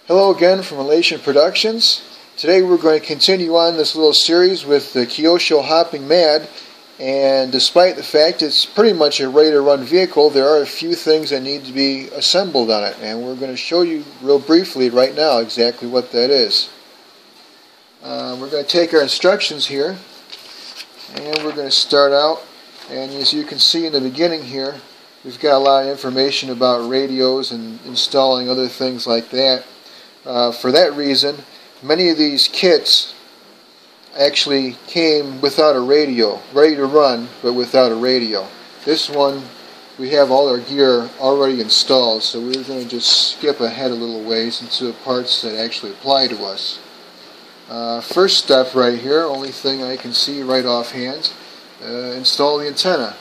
Hello again from Elation Productions. Today we're going to continue on this little series with the Kyosho Hoppin Mad, and despite the fact it's pretty much a ready-to-run vehicle, there are a few things that need to be assembled on it, and we're going to show you real briefly right now exactly what that is. We're going to take our instructions here, and we're going to start out, and as you can see in the beginning here, we've got a lot of information about radios and installing other things like that. For that reason, many of these kits actually came without a radio, ready to run, but without a radio. This one, we have all our gear already installed, so we're going to just skip ahead a little ways into the parts that actually apply to us. First step right here, only thing I can see right offhand, install the antenna.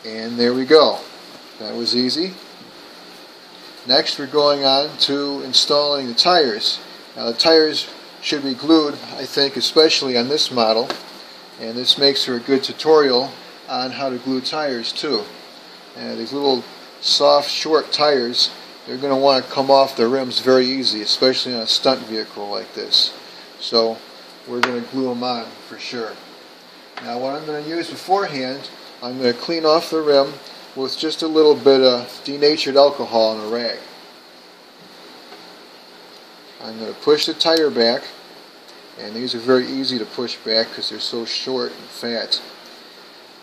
And there we go. That was easy. Next we're going on to installing the tires. Now the tires should be glued, I think, especially on this model, and this makes for a good tutorial on how to glue tires too. These little soft, short tires, they're going to want to come off the rims very easy, especially on a stunt vehicle like this. So we're going to glue them on for sure. Now what I'm going to use beforehand, I'm going to clean off the rim with just a little bit of denatured alcohol in a rag. I'm going to push the tire back, and these are very easy to push back because they're so short and fat.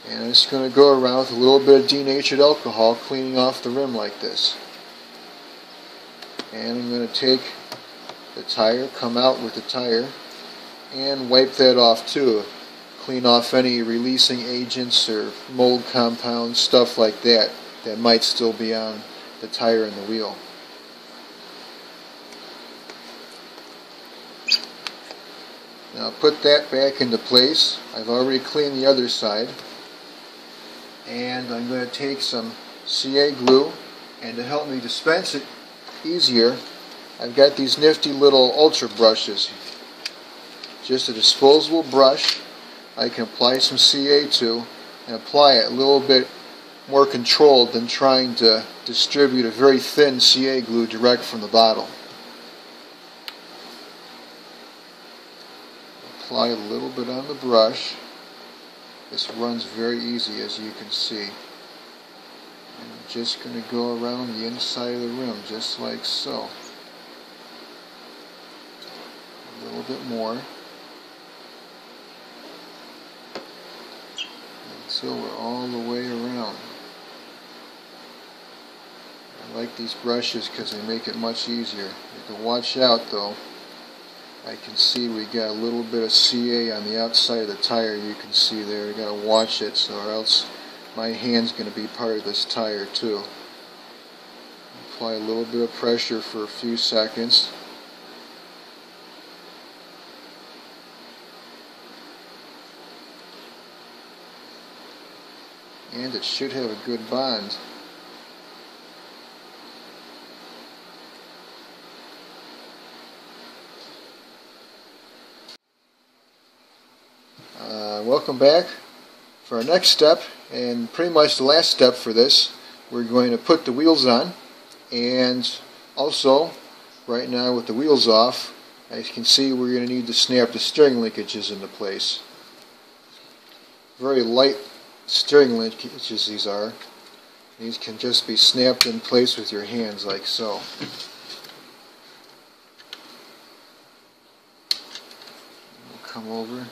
And I'm just going to go around with a little bit of denatured alcohol, cleaning off the rim like this. And I'm going to take the tire, come out with the tire, and wipe that off too. Clean off any releasing agents or mold compounds, stuff like that, that might still be on the tire and the wheel. Now put that back into place. I've already cleaned the other side. And I'm going to take some CA glue, and to help me dispense it easier, I've got these nifty little ultra brushes. Just a disposable brush I can apply some CA to, and apply it a little bit more controlled than trying to distribute a very thin CA glue direct from the bottle. Apply a little bit on the brush. This runs very easy, as you can see. And I'm just going to go around the inside of the rim just like so. A little bit more. Until we're all the way around. I like these brushes because they make it much easier. You can watch out though. I can see we got a little bit of CA on the outside of the tire. You can see there. You got to watch it, so or else my hand's going to be part of this tire too. Apply a little bit of pressure for a few seconds. And it should have a good bond. Welcome back. For our next step, and pretty much the last step for this, we're going to put the wheels on, and also right now with the wheels off, as you can see, we're going to need to snap the steering linkages into place. Very light steering linkages these are. These can just be snapped in place with your hands like so. We'll come over and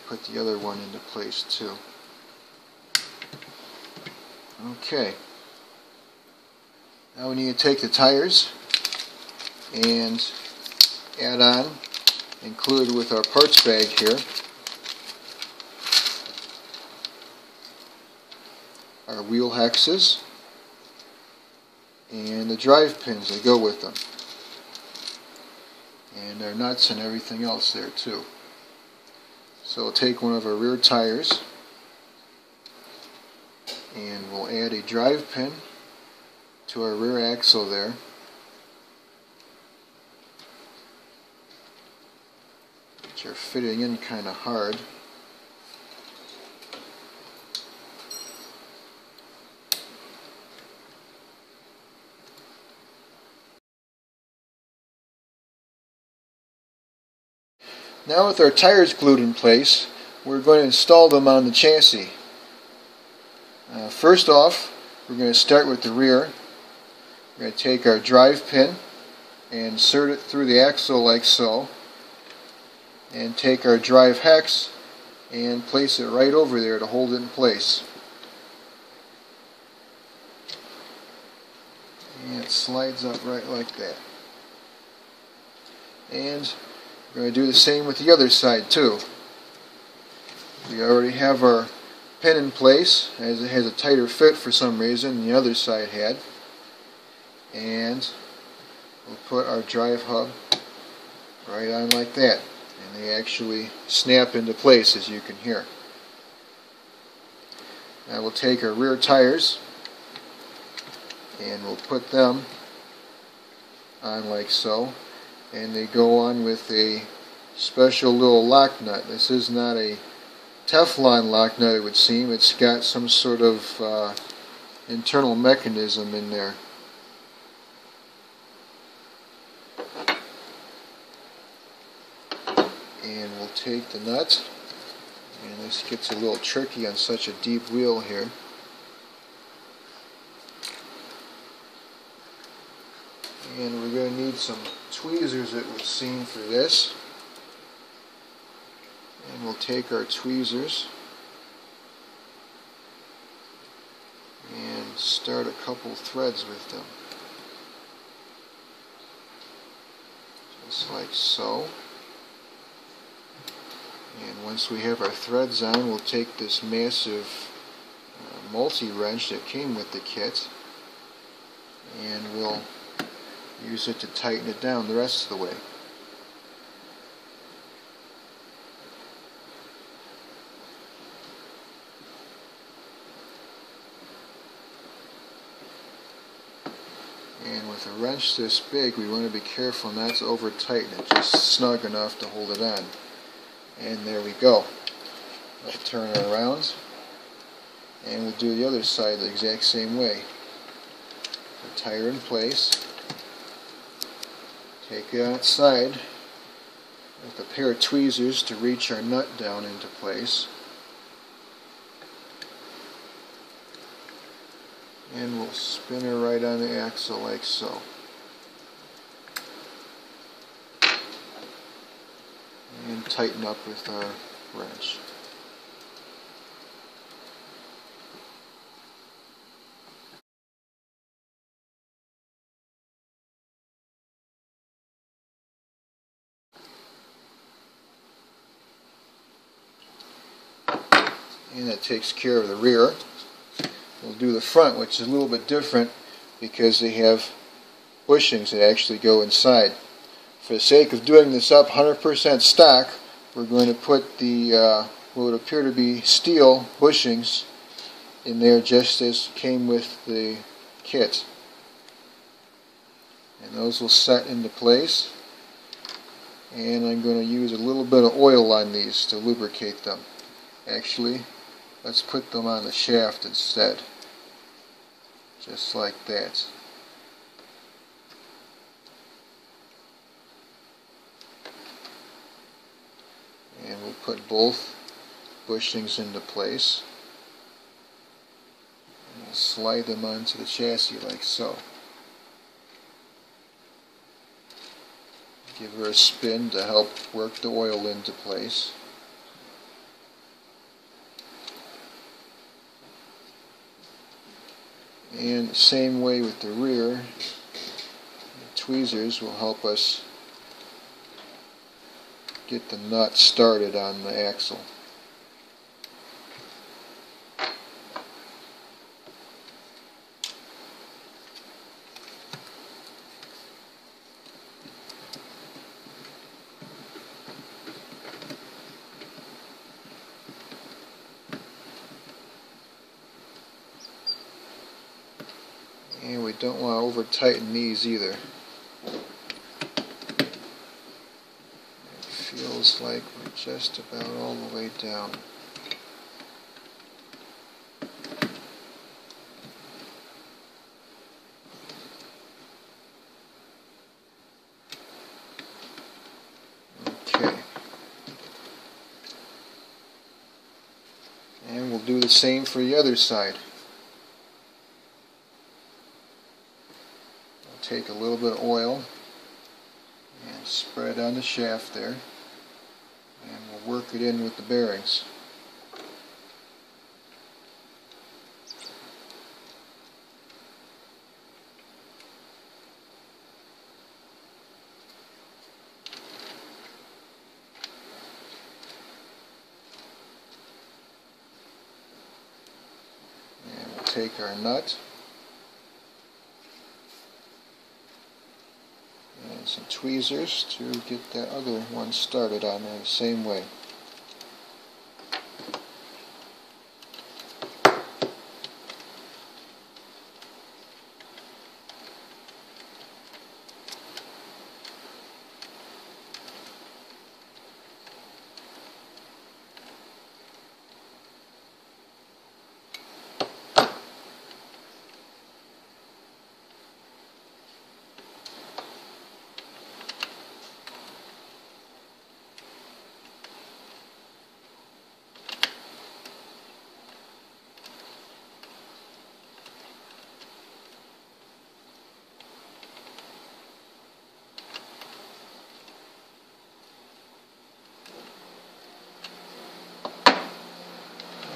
put the other one into place too. Okay. Now we need to take the tires and add on, included with our parts bag here, our wheel hexes and the drive pins that go with them, and our nuts and everything else there too. So we'll take one of our rear tires and we'll add a drive pin to our rear axle there. Which are fitting in kind of hard. Now with our tires glued in place, we're going to install them on the chassis. First off, we're going to start with the rear. We're going to take our drive pin and insert it through the axle like so, and take our drive hex and place it right over there to hold it in place. And it slides up right like that. And we're going to do the same with the other side too. We already have our pin in place, as it has a tighter fit for some reason than the other side had. And we'll put our drive hub right on like that. And they actually snap into place, as you can hear. Now we'll take our rear tires and we'll put them on like so. And they go on with a special little lock nut. This is not a Teflon lock nut, it would seem. It's got some sort of internal mechanism in there. And we'll take the nut, and this gets a little tricky on such a deep wheel here. And we're going to need some tweezers, it would seem, for this. And we'll take our tweezers and start a couple threads with them. Just like so. And once we have our threads on, we'll take this massive multi-wrench that came with the kit and we'll use it to tighten it down the rest of the way. And with a wrench this big, we want to be careful not to over tighten it, just snug enough to hold it on. And there we go. I'll turn it around and we'll do the other side the exact same way. The tire in place. Take it outside with a pair of tweezers to reach our nut down into place. And we'll spin her right on the axle like so. And tighten up with our wrench. And that takes care of the rear. We'll do the front, which is a little bit different because they have bushings that actually go inside. For the sake of doing this up 100% stock, we're going to put the what would appear to be steel bushings in there just as came with the kit. And those will set into place. And I'm going to use a little bit of oil on these to lubricate them. Actually, let's put them on the shaft instead. Just like that. And we'll put both bushings into place. And we'll slide them onto the chassis like so. Give her a spin to help work the oil into place. And the same way with the rear, the tweezers will help us get the nut started on the axle. And we don't want to over tighten these either. It feels like we're just about all the way down. Okay, do the same for the other side. I'll take a little bit of oil and spread on the shaft there, and we'll work it in with the bearings. Take our nut and some tweezers to get that other one started on there the same way.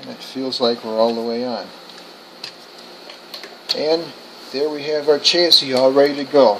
It feels like we're all the way on. And there we have our chassis all ready to go.